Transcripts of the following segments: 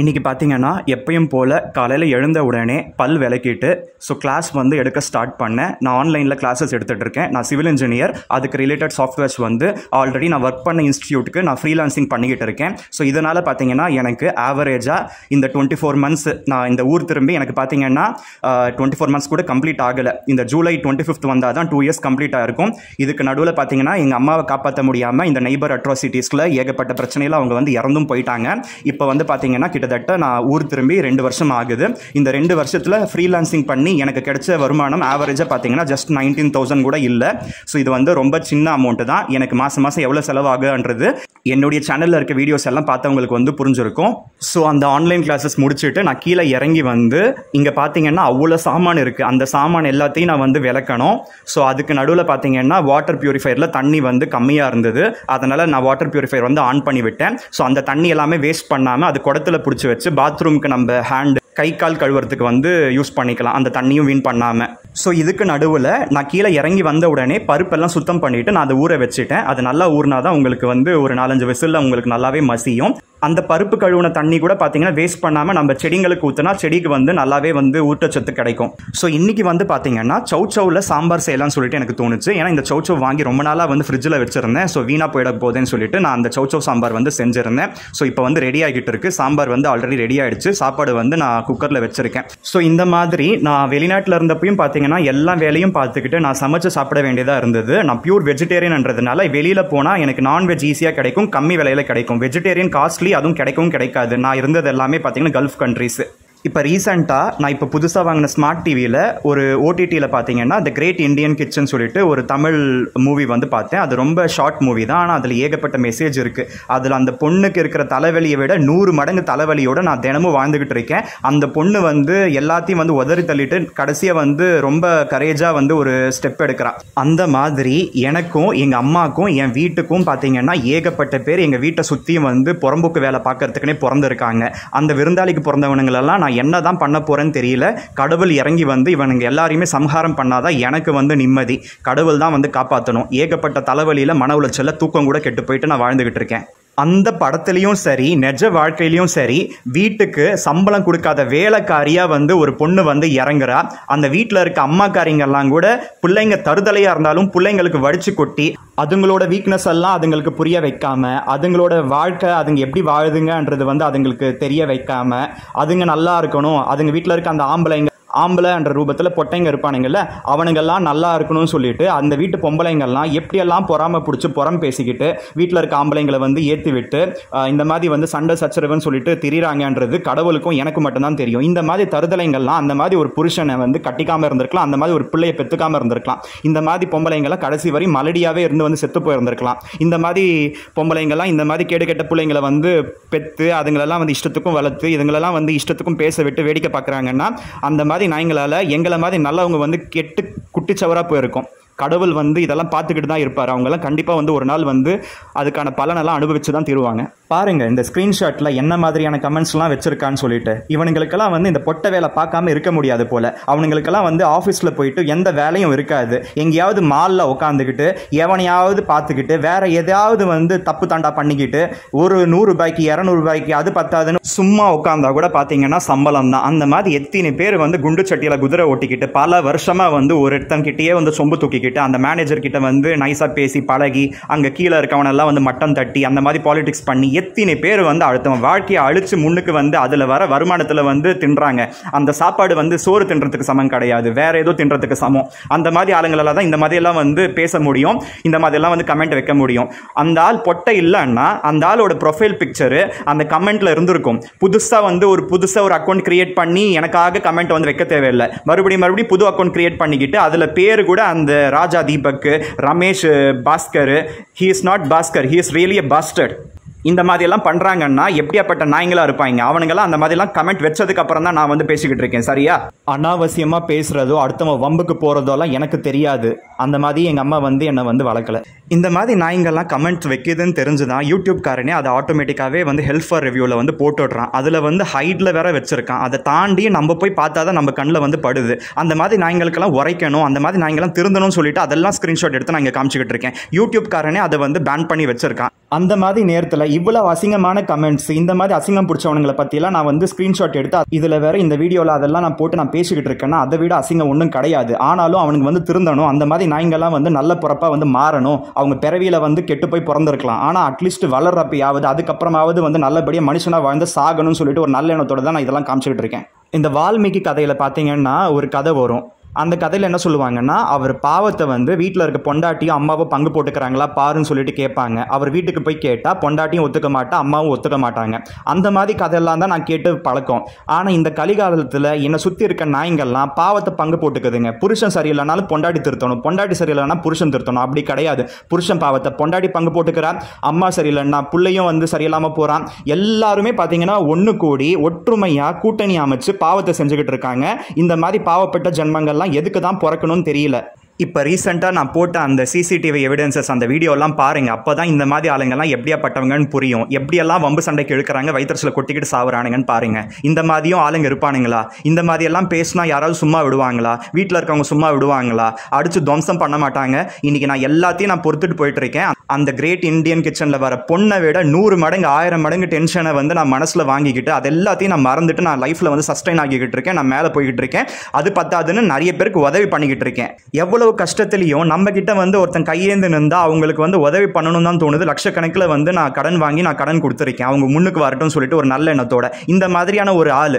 இன்றைக்கி பார்த்தீங்கன்னா எப்பயும் போல் காலையில் எழுந்த உடனே பல் விளக்கிட்டு கிளாஸ் வந்து எடுக்க ஸ்டார்ட் பண்ணேன். நான் ஆன்லைனில் கிளாஸஸ் எடுத்துகிட்டு இருக்கேன். நான் சிவில் இன்ஜினியர். அதுக்கு ரிலேட்டட் சாஃப்ட்வேர்ஸ் வந்து ஆல்ரெடி நான் ஒர்க் பண்ண இன்ஸ்டியூட்டுக்கு நான் ஃப்ரீலான்சிங் பண்ணிக்கிட்டு இருக்கேன். இதனால் பார்த்தீங்கன்னா எனக்கு ஆவரேஜாக இந்த 24 மந்த்ஸ் நான் இந்த ஊர் திரும்பி எனக்கு பார்த்தீங்கன்னா 24 மந்த்ஸ் கூட கம்ப்ளீட் ஆகலை. இந்த ஜூலை 25th வந்தால் தான் 2 years கம்ப்ளீட் ஆகிருக்கும். இதுக்கு நடுவில் பார்த்தீங்கன்னா எங்கள் அம்மாவை காப்பாற்ற முடியாமல் இந்த நெய்பர் அட்ராசிட்டிஸில் ஏகப்பட்ட பிரச்சனையில் அவங்க வந்து இறந்தும் போயிட்டாங்க. இப்போ வந்து பார்த்தீங்கன்னா கிட்டத்தட்ட நான் ஊர் திரும்பி 2 வருஷம் ஆகுது. இந்த 2 வருஷத்தில் ஃப்ரீலான்சிங் பண்ணி எனக்கு கிடைச்ச வருமானம் ஆவரேஜாக பார்த்தீங்கன்னா ஜஸ்ட் 19,000 கூட இல்லை. இது வந்து ரொம்ப சின்ன அமௌண்ட்டு தான். எனக்கு மாதம் எவ்வளோ செலவாகுன்றது என்னுடைய சேனலில் இருக்க வீடியோஸ் எல்லாம் பார்த்தவங்களுக்கு வந்து புரிஞ்சிருக்கும். அந்த ஆன்லைன் கிளாஸஸ் முடிச்சுட்டு நான் கீழே இறங்கி வந்து இங்கே பார்த்தீங்கன்னா அவ்வளோ சாமான் இருக்குது. அந்த சாமான் எல்லாத்தையும் நான் வந்து விளக்கணும். அதுக்கு நடுவில் பார்த்தீங்கன்னா வாட்டர் பியூரிஃபையரில் தண்ணி வந்து கம்மியாக இருந்தது. அதனால் நான் வாட்டர் பியூரிஃபையர் வந்து ஆன் பண்ணி விட்டேன். அந்த தண்ணி எல்லாமே வேஸ்ட் பண்ணாமல் அது குடத்தில் பிடிச்சி வச்சு பாத்ரூமுக்கு நம்ம ஹேண்ட் கை கால் கழுவுறதுக்கு வந்து யூஸ் பண்ணிக்கலாம், அந்த தண்ணியும் வீண் பண்ணாமல். இதுக்கு நடுவில் நான் கீழே இறங்கி வந்த உடனே பருப்பெல்லாம் சுத்தம் பண்ணிவிட்டு நான் அதை ஊற வச்சுட்டேன். அது நல்லா ஊறினா தான் உங்களுக்கு வந்து ஒரு 4-5 விசிலில் உங்களுக்கு நல்லாவே மசியும். அந்த பருப்பு கழுவுன தண்ணி கூட பார்த்தீங்கன்னா வேஸ்ட் பண்ணாமல் நம்ம செடிங்களுக்கு ஊற்றினா செடிக்கு வந்து நல்லாவே வந்து ஊட்டச்சத்து கிடைக்கும். இன்றைக்கி வந்து பார்த்தீங்கன்னா சௌச்சௌவில் சாம்பார் செய்யலாம்னு சொல்லிட்டு எனக்கு தோணுச்சு. ஏன்னா இந்த சௌச்சௌ வாங்கி ரொம்ப நாளாக வந்து ஃப்ரிட்ஜில் வச்சுருந்தேன். வீணாக போயிட போதேன்னு சொல்லிட்டு நான் அந்த சௌச்சௌ சாம்பார் வந்து செஞ்சுருந்தேன். இப்போ வந்து ரெடி ஆகிட்டு இருக்கு. சாம்பார் வந்து ஆல்ரெடி ரெடி ஆகிடுச்சு. சாப்பாடு வந்து நான் குக்கரில் வச்சுருக்கேன். இந்த மாதிரி நான் வெளிநாட்டில் இருந்தப்பையும் பார்த்தீங்கன்னா எல்லா வேலையும் பார்த்துக்கிட்டு நான் சமைச்சு சாப்பிட வேண்டியதாக இருந்தது. நான் பியூர் வெஜிடேரியன்ன்றதுனால வெளியில் போனால் எனக்கு நான்வெஜ் ஈஸியாக கிடைக்கும், கம்மி விலையில் கிடைக்கும். வெஜிடேரியன் காஸ்ட்லி, அதுவும் கிடைக்காது. நான் இருந்தது எல்லாமே பார்த்தீங்கன்னா கல்ஃப் கண்ட்ரீஸ். இப்போ ரீசெண்டாக நான் இப்போ புதுசாக வாங்கின ஸ்மார்ட் டிவியில் ஒரு ஓடிடியில் பார்த்தீங்கன்னா த கிரேட் இண்டியன் கிச்சன் சொல்லிட்டு ஒரு தமிழ் மூவி வந்து பார்த்தேன். அது ரொம்ப ஷார்ட் மூவி தான், ஆனால் அதில் ஏகப்பட்ட மெசேஜ் இருக்குது. அதில் அந்த பொண்ணுக்கு இருக்கிற தலைவலியை விட 100 மடங்கு தலைவலியோடு நான் தினமும் வாழ்ந்துக்கிட்டு இருக்கேன். அந்த பொண்ணு வந்து எல்லாத்தையும் வந்து உதறி தள்ளிட்டு கடைசியாக வந்து ரொம்ப கரேஜாக வந்து ஒரு ஸ்டெப் எடுக்கிறான். அந்த மாதிரி எனக்கும் எங்கள் அம்மாவுக்கும் என் வீட்டுக்கும் பார்த்தீங்கன்னா ஏகப்பட்ட பேர் எங்கள் வீட்டை சுற்றியும் வந்து புறம்போக்கு வேலை பார்க்கறதுக்குனே பிறந்திருக்காங்க. அந்த விருந்தாளிக்கு பிறந்தவனுங்களெல்லாம் நான் என்ன தான் பண்ண போறேன்னு தெரியல. கடவுள் இறங்கி வந்து இவனுங்க எல்லாரையுமே சம்ஹாரம் பண்ணாதான் எனக்கு வந்து நிம்மதி. கடவுள் தான் வந்து காப்பாற்றணும். ஏகப்பட்ட தலைவலியில் மன உளைச்சல்ல தூக்கம் கூட கெட்டு போயிட்டு நான் வாழ்ந்துகிட்டு இருக்கேன். அந்த படத்துலையும் சரி நிஜ வாழ்க்கையிலையும் சரி வீட்டுக்கு சம்பளம் கொடுக்காத வேலைக்காரியாக வந்து ஒரு பொண்ணு வந்து இறங்குறா. அந்த வீட்டில் இருக்க அம்மாக்காரிங்கெல்லாம் கூட பிள்ளைங்க தருதலையாக இருந்தாலும் பிள்ளைங்களுக்கு வடிச்சு கொட்டி அதுங்களோட வீக்னஸ் எல்லாம் அதுங்களுக்கு புரிய வைக்காம, அதுங்களோட வாழ்க்கை அதுங்க எப்படி வாழுதுங்கன்றது வந்து அதுங்களுக்கு தெரிய வைக்காம, அதுங்க நல்லா இருக்கணும், அதுங்க வீட்டில் இருக்க அந்த ஆம்பளைன்ற ரூபத்தில் பொட்டைங்க இருப்பானுங்கள்ல, அவனுங்கெல்லாம் நல்லா இருக்கணும்னு சொல்லிட்டு அந்த வீட்டு பொம்பளைங்கள்லாம் எப்படியெல்லாம் பொறாம பிடிச்சி புறம் பேசிக்கிட்டு வீட்டில் இருக்க ஆம்பளைங்களை வந்து ஏற்றி விட்டு இந்த மாதிரி வந்து சண்டை சச்சரவுன்னு சொல்லிட்டு திரிறாங்கன்றது கடவுளுக்கும் எனக்கு மட்டும்தான் தெரியும். இந்த மாதிரி தருதலைங்கள்லாம் அந்த மாதிரி ஒரு புருஷனை வந்து கட்டிக்காமல் இருந்திருக்கலாம், அந்த மாதிரி ஒரு பிள்ளையை பெற்றுக்காமல் இருந்திருக்கலாம். இந்த மாதிரி பொம்பளைங்களாம் கடைசி வரை மலடியாகவே இருந்து வந்து செத்து போயிருந்திருக்கலாம். இந்த மாதிரி பொம்பளைங்கள்லாம் இந்த மாதிரி கேடு கெட்ட பிள்ளைங்களை வந்து பெற்று அதுங்களெல்லாம் வந்து இஷ்டத்துக்கும் வளர்த்து இதுங்களெல்லாம் வந்து இஷ்டத்துக்கும் பேச விட்டு வேடிக்கை பார்க்குறாங்கன்னா அந்த மாதிரி நாய்ங்களால எங்களை மாதிரி நல்லவங்க வந்து கெட்டு குட்டிச்சவரா போயிருக்கும். கடவுள் வந்து இதெல்லாம் பார்த்துக்கிட்டு தான் இருப்பார். அவங்கெல்லாம் கண்டிப்பாக வந்து ஒரு நாள் வந்து அதுக்கான பலனெல்லாம் அனுபவிச்சு தான் தருவாங்க. பாருங்க இந்த ஸ்க்ரீன்ஷாட்டில் என்ன மாதிரியான கமெண்ட்ஸ்லாம் வச்சிருக்கான்னு சொல்லிட்டு. இவனுங்களுக்கெல்லாம் வந்து இந்த பொட்டை வேலை பார்க்காம இருக்க முடியாது போல. அவனுங்களுக்கெல்லாம் வந்து ஆஃபீஸில் போயிட்டு எந்த வேலையும் இருக்காது. எங்கேயாவது மாலில் உட்காந்துக்கிட்டு எவனையாவது பார்த்துக்கிட்டு வேற எதாவது வந்து தப்பு தாண்டா பண்ணிக்கிட்டு ஒரு 100 ரூபாய்க்கு 200 ரூபாய்க்கு அது பத்தாதுன்னு சும்மா உட்காந்தா கூட பார்த்தீங்கன்னா சம்பளம் தான். அந்த மாதிரி எத்தனை பேர் வந்து குண்டு சட்டியில் குதிரை ஓட்டிக்கிட்டு பல வருஷமாக வந்து ஒரு இடத்தங்கிட்டே வந்து சொம்பு தூக்கிக்கிட்டு அந்த மேனேஜர் கிட்ட வந்து நைஸா பேசி பழகி அங்க கீழே இருக்கவனெல்லாம் வந்து மட்டம் தட்டி அந்த மாதிரி பாலிடிக்ஸ் பண்ணி எத்தனை பேர் வந்து அடுத்தவன் வாழ்க்கையை அழிச்சு முன்னுக்கு வந்து அதுல வர வருமானத்துல வந்து தின்றாங்க. அந்த சாப்பாடு வந்து சோறு தின்றதுக்கு சமம் கிடையாது, வேற ஏதோ தின்றதுக்கு சமம். அந்த மாதிரி ஆளுங்களால தான் இந்த மாதிரி எல்லாம் வந்து பேச முடியும், இந்த மாதிரி எல்லாம் வந்து கமெண்ட் வைக்க முடியும். அந்த ஆள் பொட்டை இல்லைன்னா அந்த ஆளோட ப்ரொஃபைல் பிக்சரு அந்த கமெண்ட்ல இருந்திருக்கும். புதுசா ஒரு அக்கௌண்ட் கிரியேட் பண்ணி எனக்காக கமெண்ட் வந்து வைக்க தேவையில்லை. மறுபடியும் புது அக்கௌண்ட் கிரியேட் பண்ணிக்கிட்டு அதுல பேரு கூட அந்த ராஜா Deepak, Ramesh Bhaskar, he is not Bhaskar, he is really a bastard. இந்த மாதிரிலாம் பண்ணுறாங்கன்னா எப்படியாப்பட்ட நாய்ங்களாக இருப்பாங்க. அவனுங்கெல்லாம் அந்த மாதிரிலாம் கமெண்ட் வச்சதுக்கு அப்புறம் தான் நான் வந்து பேசிக்கிட்டு இருக்கேன். சரியா? அனாவசியமாக பேசுகிறதோ அடுத்தவன் வம்புக்கு போகிறதோலாம் எனக்கு தெரியாது. அந்த மாதிரி எங்கள் அம்மா வந்து என்னை வந்து வளர்க்கலை. இந்த மாதிரி நாய்ங்கள்லாம் கமெண்ட் வைக்கிதுன்னு தெரிஞ்சுதான் யூடியூப்காரனே அதை ஆட்டோமேட்டிக்காகவே வந்து ஹெல்ப் ஃபார் ரிவ்யூவில் வந்து போட்டுடுறான். அதில் வந்து ஹைட்டில் வேற வச்சிருக்கான். அதை தாண்டி நம்ம போய் பார்த்தா தான் நம்ம கண்ணில் வந்து படுது. அந்த மாதிரி நாய்ங்களுக்கெல்லாம் உரைக்கணும், அந்த மாதிரி நாய்ங்கெல்லாம் திருந்தணும்னு சொல்லிட்டு அதெல்லாம் ஸ்க்ரீன்ஷாட் எடுத்து நான் இங்கே காமிச்சிக்கிட்டு இருக்கேன். யூடியூப்காரனே அதை வந்து பேன் பண்ணி வச்சிருக்கான். அந்த மாதிரி நேரத்தில் இவ்வளவு அசிங்கமான கமெண்ட்ஸ், இந்த மாதிரி அசிங்கம் பிடிச்சவனுங்களை பற்றிலாம் நான் வந்து ஸ்க்ரீன்ஷாட் எடுத்து இதில் வேற இந்த வீடியோவில் அதெல்லாம் நான் போட்டு நான் பேசிக்கிட்டு இருக்கேன்னா அதை விட அசிங்கம் ஒன்றும் கிடையாது. ஆனாலும் அவனுக்கு வந்து திருந்தணும். அந்த மாதிரி நாய்ங்கெல்லாம் வந்து நல்ல பிறப்பாக வந்து மாறணும். அவங்க பிறவியில் வந்து கெட்டு போய் பிறந்திருக்கலாம். ஆனால் அட்லீஸ்ட் வளர்றப்பயாவது அதுக்கப்புறமாவது வந்து நல்லபடியாக மனுஷனாக வாழ்ந்து சாகணும்னு சொல்லிட்டு ஒரு நல்ல எண்ணத்தோட தான் நான் இதெல்லாம் காமிச்சிக்கிட்டு இருக்கேன். இந்த வால்மீகி கதையில் பார்த்தீங்கன்னா ஒரு கதை வரும். அந்த கதையில் என்ன சொல்லுவாங்கன்னா, அவர் பாவத்தை வந்து வீட்டில் இருக்க பொண்டாட்டியும் அம்மாவும் பங்கு போட்டுக்கிறாங்களா பாருன்னு சொல்லிட்டு கேட்பாங்க. அவர் வீட்டுக்கு போய் கேட்டால் பொண்டாட்டியும் ஒத்துக்க மாட்டா, அம்மாவும் ஒத்துக்க மாட்டாங்க. அந்த மாதிரி கதையெல்லாம் தான் நான் கேட்டு பழக்கம். ஆனால் இந்த கலிகாலத்தில் என்னை சுற்றி இருக்க நாய்ங்கள்லாம் பாவத்தை பங்கு போட்டுக்குதுங்க. புருஷன் சரியில்லைனாலும் பொண்டாட்டி திருத்தணும், பொண்டாட்டி சரியில்லைனா புருஷன் திருத்தணும். அப்படி கிடையாது. புருஷன் பாவத்தை பொண்டாட்டி பங்கு போட்டுக்கிறார், அம்மா சரியில்லைன்னா பிள்ளையும் வந்து சரியில்லாமல் போகிறான். எல்லாருமே பார்த்தீங்கன்னா ஒன்று கூடி ஒற்றுமையாக கூட்டணி அமைச்சு பாவத்தை செஞ்சுக்கிட்டு இருக்காங்க. இந்த மாதிரி பாவப்பட்ட ஜென்மங்கள்லாம் எதுக்கு தான் பிறக்கணும்னு தெரியல. இப்போ ரீசெண்டாக நான் போட்ட அந்த சிசிடிவி எவிடன்சஸ் அந்த வீடியோலாம் பாருங்கள். அப்போ தான் இந்த மாதிரி ஆளுங்கள்லாம் எப்படியாப்பட்டவங்கன்னு புரியும். எப்படியெல்லாம் வம்பு சண்டைக்கு இழுக்கிறாங்க, வயிற்றுல கொட்டிக்கிட்டு சாவுறானுங்கன்னு பாருங்கள். இந்த மாதிரியும் ஆளுங்க இருப்பானுங்களா? இந்த மாதிரியெல்லாம் பேசினா யாராவது சும்மா விடுவாங்களா? வீட்டில் இருக்கவங்க சும்மா விடுவாங்களா? அடித்து துவம்சம் பண்ண மாட்டாங்க. இன்றைக்கி நான் எல்லாத்தையும் நான் பொறுத்துட்டு போயிட்டுருக்கேன். அந்த கிரேட் இந்தியன் கிச்சனில் வர பொண்ணை விட 100 மடங்கு 1000 மடங்கு டென்ஷனை வந்து நான் மனசில் வாங்கிக்கிட்டு அது எல்லாத்தையும் நான் மறந்துட்டு நான் லைஃப்பில் வந்து சஸ்டைன் ஆகிக்கிட்டு இருக்கேன். நான் மேலே போய்கிட்டு இருக்கேன். அது பத்தாதுன்னு நிறைய பேருக்கு உதவி பண்ணிக்கிட்டு இருக்கேன். எவ்வளோ கஷ்டத்திலையும் நம்ம கிட்ட வந்து ஒருத்தன் கையேந்து நின்றா அவங்களுக்கு வந்து உதவி பண்ணணும் தான் தோணுது. லட்சக்கணக்கில் வந்து நான் கடன் வாங்கி நான் கடன் கொடுத்துருக்கேன், அவங்க முன்னுக்கு வரட்டும் சொல்லிட்டு ஒரு நல்ல எண்ணத்தோட. இந்த மாதிரியான ஒரு ஆள்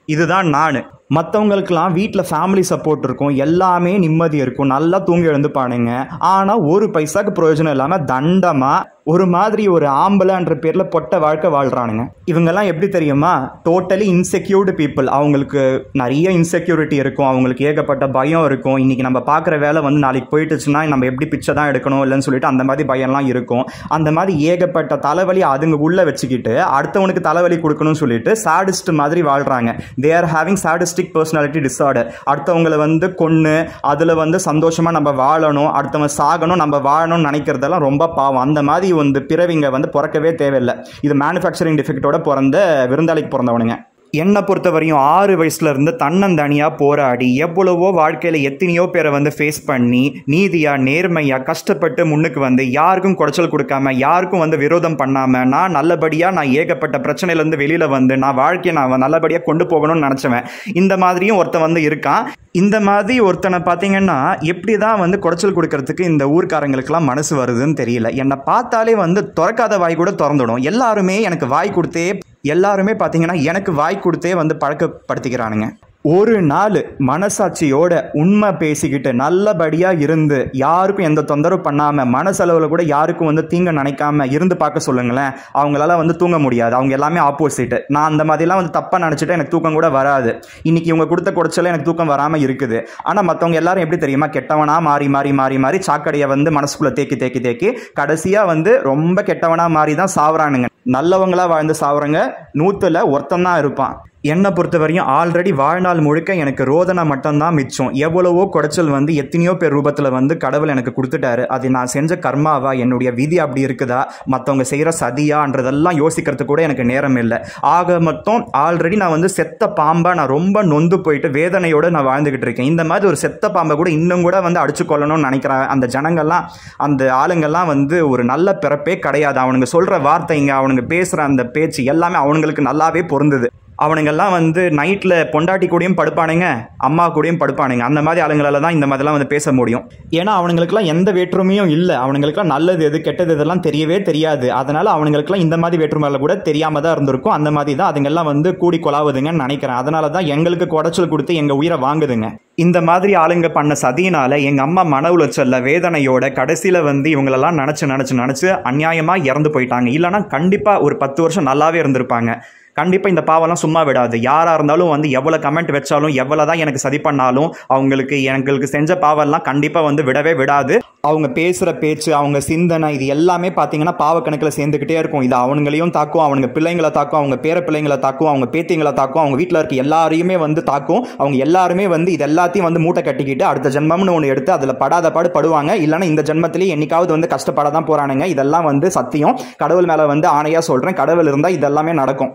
இதுதான் நான். மற்றவங்களுக்கெல்லாம் வீட்டில் ஃபேமிலி சப்போர்ட் இருக்கும், எல்லாமே நிம்மதி இருக்கும், நல்லா தூங்கி எழுந்துப்பானுங்க. ஆனால் ஒரு பைசாக்கு பிரயோஜனம் இல்லாமல் தண்டமாக ஒரு மாதிரி ஒரு ஆம்பளைன்ற பேரில் பொட்ட வாழ்க்கை வாழ்கிறானுங்க. இவங்கெல்லாம் எப்படி தெரியுமா? Totally insecured people. அவங்களுக்கு நிறைய இன்செக்யூரிட்டி இருக்கும், அவங்களுக்கு ஏகப்பட்ட பயம் இருக்கும். இன்றைக்கி நம்ம பார்க்குற வேலை வந்து நாளைக்கு போயிட்டுச்சுன்னா நம்ம எப்படி பிச்சை தான் எடுக்கணும் இல்லைன்னு சொல்லிட்டு அந்த மாதிரி பயம்லாம் இருக்கும். அந்த மாதிரி ஏகப்பட்ட தலைவலி அதுங்க உள்ளே வச்சுக்கிட்டு அடுத்தவனுக்கு தலைவலி கொடுக்கணும்னு சொல்லிட்டு சாடிஸ்ட் மாதிரி வாழ்கிறாங்க. They are having sadistic personality disorder. அடுத்தவங்களை வந்து கொன்று அதில் வந்து சந்தோஷமாக நம்ம வாழணும், அடுத்தவங்க சாகணும், நம்ம வாழணும்னு நினைக்கிறதெல்லாம் ரொம்ப பாவம். அந்த மாதிரி வந்து பிறவிங்க வந்து பிறக்கவே தேவையில்லை. இது மேனுஃபேக்சரிங் டிஃபெக்டோட பிறந்த விருந்தாளிக்கு பிறந்தவனுங்க. என்னை பொறுத்தவரையும் 6 வயசுலேருந்து தன்னந்தனியாக போராடி எவ்வளவோ வாழ்க்கையில் எத்தனையோ பேரை வந்து ஃபேஸ் பண்ணி நீதியாக நேர்மையாக கஷ்டப்பட்டு முன்னுக்கு வந்து யாருக்கும் குடைச்சல் கொடுக்காம யாருக்கும் வந்து விரோதம் பண்ணாமல் நான் நல்லபடியாக நான் ஏகப்பட்ட பிரச்சனையிலேருந்து வெளியில் வந்து நான் வாழ்க்கையை நான் நல்லபடியாக கொண்டு போகணும்னு நினச்சவன். இந்த மாதிரியும் ஒருத்தன் வந்து இருக்கான். இந்த மாதிரி ஒருத்தனை பார்த்தீங்கன்னா எப்படி தான் வந்து குடைச்சல் கொடுக்கறதுக்கு இந்த ஊர்க்காரங்களுக்கெல்லாம் மனசு வருதுன்னு தெரியல. என்னை பார்த்தாலே வந்து திறக்காத வாய் கூட திறந்துடும். எல்லாருமே எனக்கு வாய் கொடுத்தே எல்லாருமே பார்த்தீங்கன்னா எனக்கு வாய் கொடுத்தே வந்து பழக்கப்படுத்திக்கிறானுங்க. ஒரு நாள் மனசாட்சியோட உண்மை பேசிக்கிட்டு நல்லபடியாக இருந்து யாருக்கும் எந்த தொந்தரவு பண்ணாமல் மனசளவில் கூட யாருக்கும் வந்து தீங்க நினைக்காம இருந்து பார்க்க சொல்லுங்களேன். அவங்களால வந்து தூங்க முடியாது. அவங்க எல்லாமே ஆப்போசிட். நான் அந்த மாதிரிலாம் வந்து தப்பாக நினச்சிட்டு எனக்கு தூக்கம் கூட வராது. இன்றைக்கி இவங்க கொடுத்த குடைச்சல எனக்கு தூக்கம் வராமல் இருக்குது. ஆனால் மற்றவங்க எல்லாரும் எப்படி தெரியுமா? கெட்டவனாக மாறி மாறி மாறி மாறி சாக்கடையை வந்து மனசுக்குள்ளே தேக்கி தேக்கி தேக்கி கடைசியாக வந்து ரொம்ப கெட்டவனாக மாறி தான் சாவுறானுங்க. நல்லவங்களா வாழ்ந்து சாவுறங்க 100ல் ஒருத்தன் தான் இருப்பான். என்னை பொறுத்தவரையும் ஆல்ரெடி வாழ்நாள் முழுக்க எனக்கு ரோதனை மட்டும்தான் மிச்சம். எவ்வளவோ குடைச்சல் வந்து எத்தனையோ பேர் ரூபத்தில் வந்து கடவுள் எனக்கு கொடுத்துட்டாரு. அது நான் செஞ்ச கர்மாவா, என்னுடைய விதி அப்படி இருக்குதா, மற்றவங்க செய்கிற சதியான்றதெல்லாம் யோசிக்கிறதுக்கு கூட எனக்கு நேரம் இல்லை. ஆக மொத்தம் ஆல்ரெடி நான் வந்து செத்த பாம்பா நான் ரொம்ப நொந்து போயிட்டு வேதனையோடு நான் வாழ்ந்துக்கிட்டு இருக்கேன். இந்த மாதிரி ஒரு செத்த பாம்பை கூட இன்னும் கூட வந்து அடிச்சு கொள்ளணும்னு நினைக்கிறேன். அந்த ஜனங்கள்லாம் அந்த ஆளுங்கள்லாம் வந்து ஒரு நல்ல பிறப்பே கிடையாது. அவனுங்க சொல்கிற வார்த்தைங்க, அவனுங்க பேசுகிற அந்த பேச்சு எல்லாமே அவனுங்களுக்கு நல்லாவே பொருந்தது. அவனுங்கெல்லாம் வந்து நைட்டில் பொண்டாட்டி கூடயும் படுப்பானுங்க, அம்மா கூடயும் படுப்பானுங்க. அந்த மாதிரி ஆளுங்களால தான் இந்த மாதிரிலாம் வந்து பேச முடியும். ஏன்னா அவனுங்களுக்குலாம் எந்த வேற்றுமையும் இல்லை. அவனுங்களுக்குலாம் நல்லது எது கெட்டது இதெல்லாம் தெரியவே தெரியாது. அதனால் அவனுங்களுக்குலாம் இந்த மாதிரி வேற்றுமையில் கூட தெரியாமல் தான் இருந்திருக்கும். அந்த மாதிரி தான் அதுங்கெல்லாம் வந்து கூடி கொலாவுதுங்கன்னு நினைக்கிறேன். அதனால தான் எங்களுக்கு குடைச்சல் கொடுத்து எங்கள் உயிரை வாங்குதுங்க. இந்த மாதிரி ஆளுங்க பண்ண சதியினால எங்கள் அம்மா மன உளைச்சல்ல வேதனையோட கடைசியில் வந்து இவங்களெல்லாம் நினச்சி அநியாயமாக இறந்து போயிட்டாங்க. இல்லைனா கண்டிப்பாக ஒரு 10 வருஷம் நல்லாவே இருந்திருப்பாங்க. கண்டிப்பாக இந்த பாவெல்லாம் சும்மா விடாது. யாராக இருந்தாலும் வந்து எவ்வளோ கமெண்ட் வச்சாலும் எவ்வளோ தான் எனக்கு சதி பண்ணாலும் எங்களுக்கு செஞ்ச பாவெல்லாம் கண்டிப்பாக வந்து விடவே விடாது. அவங்க பேசுகிற பேச்சு, அவங்க சிந்தனை, இது எல்லாமே பார்த்தீங்கன்னா பாவக்கணக்கில் சேர்ந்துக்கிட்டே இருக்கும். இது அவங்களையும் தாக்கும், அவனுங்க பிள்ளைங்களை தாக்கும், அவங்க பேர பிள்ளைங்களை தாக்கும், அவங்க பேத்திங்களை தாக்கும், அவங்க வீட்டில் இருக்க எல்லாரையுமே வந்து தாக்கும். அவங்க எல்லாருமே வந்து இது எல்லாத்தையும் வந்து மூட்டை கட்டிக்கிட்டு அடுத்த ஜென்மம்னு ஒன்று எடுத்து அதில் படாத பாடு படுவாங்க. இல்லைன்னா இந்த ஜென்மத்திலேயே என்னைக்காவது வந்து கஷ்டப்பட தான் போகிறானுங்க. இதெல்லாம் வந்து சத்தியம். கடவுள் மேலே வந்து ஆணையாக சொல்கிறேன். கடவுள் இருந்தால் இதெல்லாமே நடக்கும்.